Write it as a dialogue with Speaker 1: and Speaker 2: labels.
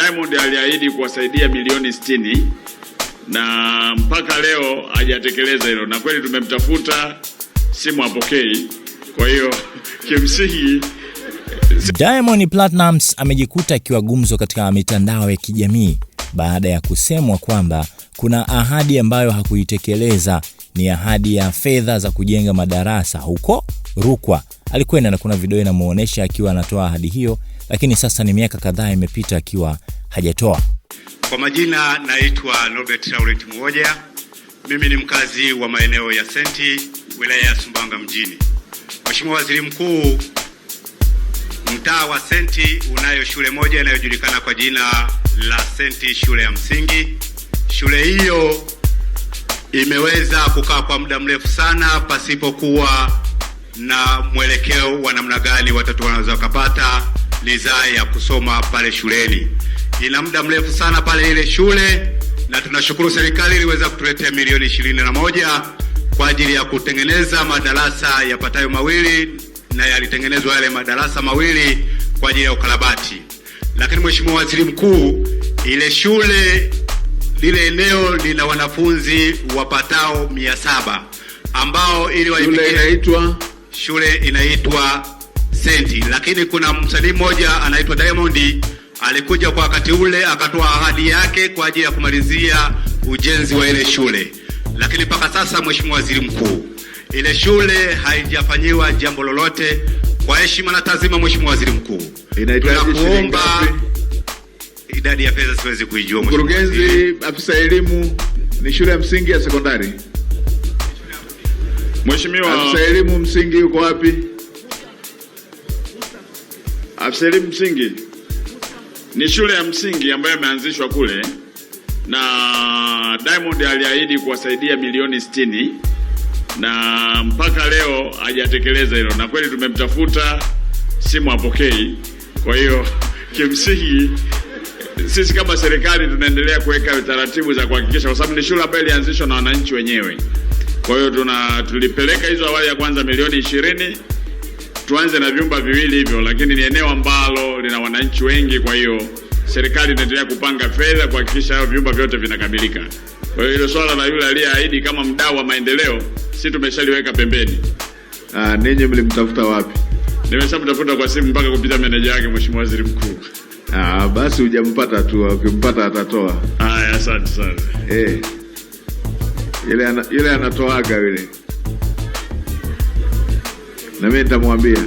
Speaker 1: Diamond aliahidi kuwasaidia milioni 60 na mpaka leo hajatekeleza hilo, na kweli tumemtafuta simu hapokei. Kwa hiyo kimsingi
Speaker 2: Diamond Platnumz amejikuta akiwa gumzo katika mitandao ya kijamii baada ya kusemwa kwamba kuna ahadi ambayo hakuitekeleza, ni ahadi ya fedha za kujenga madarasa huko Rukwa. Alikwenda na kuna video inamuonesha akiwa anatoa ahadi hiyo, lakini sasa ni miaka kadhaa imepita akiwa hajatoa.
Speaker 3: Kwa majina naitwa Norbert Laurent Mwoja. Mimi ni mkazi wa maeneo ya Senti, wilaya ya Sumbawanga mjini. Mheshimiwa Waziri Mkuu, mtaa wa Senti unayo shule moja inayojulikana kwa jina la Senti shule ya msingi. Shule hiyo imeweza kukaa kwa muda mrefu sana pasipokuwa na mwelekeo wa namna gani watoto wanaweza kupata ridhaa ya kusoma pale shuleni. Ina muda mrefu sana pale ile shule, na tunashukuru serikali iliweza kutuletea milioni 21 kwa ajili ya kutengeneza madarasa yapatayo mawili, na yalitengenezwa yale madarasa mawili kwa ajili ya ukarabati. Lakini Mheshimiwa Waziri Mkuu, ile shule, lile eneo lina wanafunzi wapatao 700 ambao ili shule inaitwa Senti. Lakini kuna msanii mmoja anaitwa Diamond alikuja kwa wakati ule akatoa ahadi yake kwa ajili ya kumalizia ujenzi wa ile shule. Lakini mpaka sasa Mheshimiwa Waziri Mkuu, ile shule haijafanyiwa jambo lolote. Kwa heshima na taazima Mheshimiwa Waziri Mkuu, tunakuomba, idadi ya pesa siwezi kuijua
Speaker 4: Mkurugenzi, afisa elimu, ni shule ya msingi ya sekondari.
Speaker 1: Mheshimiwa
Speaker 4: afisa elimu msingi yuko wapi?
Speaker 1: Afisa elimu msingi ni shule ya msingi ambayo imeanzishwa kule, na Diamond aliahidi kuwasaidia milioni 60 na mpaka leo hajatekeleza hilo, na kweli tumemtafuta simu hapokei. Kwa hiyo kimsingi sisi kama serikali tunaendelea kuweka taratibu za kuhakikisha, kwa sababu ni shule ambayo ilianzishwa na wananchi wenyewe. Kwa hiyo tulipeleka hizo awali ya kwanza milioni 20, tuanze na vyumba viwili hivyo, lakini ni eneo ambalo lina wananchi wengi. Kwa hiyo serikali inaendelea kupanga fedha kuhakikisha hayo vyumba vyote vinakamilika. Kwa hiyo hilo swala la yule aliyeahidi kama mdau wa maendeleo, sisi tumeshaliweka pembeni.
Speaker 4: Ninyi mlimtafuta wapi?
Speaker 1: Nimeshamtafuta kwa simu mpaka kupita meneja yake Mheshimiwa Waziri Mkuu.
Speaker 4: Basi hujampata tu, ukimpata atatoa.
Speaker 1: Haya, asante sana.
Speaker 4: Yule anatoaga yule. Na mimi nitamwambia.